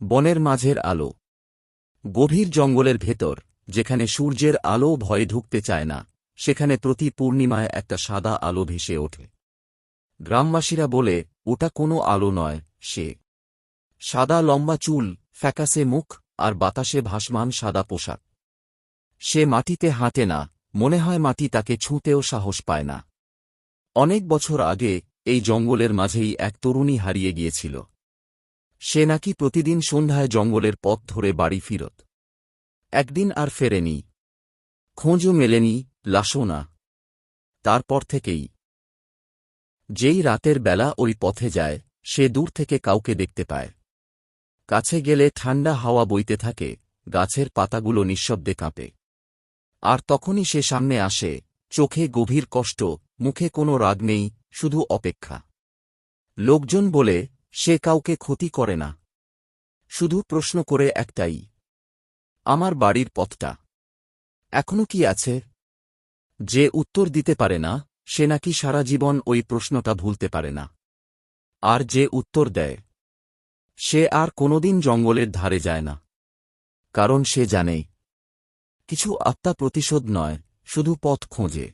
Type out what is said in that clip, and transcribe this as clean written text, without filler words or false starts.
বনের মাঝের আলো। গভীর জঙ্গলের ভেতর, যেখানে সূর্যের আলো ভয়ে ঢুকতে চায় না, সেখানে প্রতি পূর্ণিমায় একটা সাদা আলো ভেসে ওঠে। গ্রামবাসীরা বলে, ওটা কোনো আলো নয়, সে সাদা লম্বা চুল, ফ্যাকাসে মুখ, আর বাতাসে ভাসমান সাদা পোশাক। সে মাটিতে হাঁটে না, মনে হয় মাটি তাকে ছুঁতেও সাহস পায় না। অনেক বছর আগে এই জঙ্গলের মাঝেই এক তরুণী হারিয়ে গিয়েছিল। সে নাকি প্রতিদিন সন্ধ্যায় জঙ্গলের পথ ধরে বাড়ি ফিরত। একদিন আর ফেরেনি। খোঁজও মেলেনি, লাশও না। তারপর থেকেই যেই রাতের বেলা ওই পথে যায়, সে দূর থেকে কাউকে দেখতে পায়। কাছে গেলে ঠান্ডা হাওয়া বইতে থাকে, গাছের পাতাগুলো নিঃশব্দে কাঁপে। আর তখনই সে সামনে আসে, চোখে গভীর কষ্ট, মুখে কোনো রাগ নেই, শুধু অপেক্ষা। লোকজন বলে, সে কাউকে ক্ষতি করে না, শুধু প্রশ্ন করে একটাই, আমার বাড়ির পথটা এখনো কি আছে? যে উত্তর দিতে পারে না, সে নাকি সারা জীবন ওই প্রশ্নটা ভুলতে পারে না। আর যে উত্তর দেয়, সে আর কোনোদিন জঙ্গলের ধারে যায় না। কারণ সে জানে, কিছু আত্মা প্রতিশোধ নয়, শুধু পথ খোঁজে।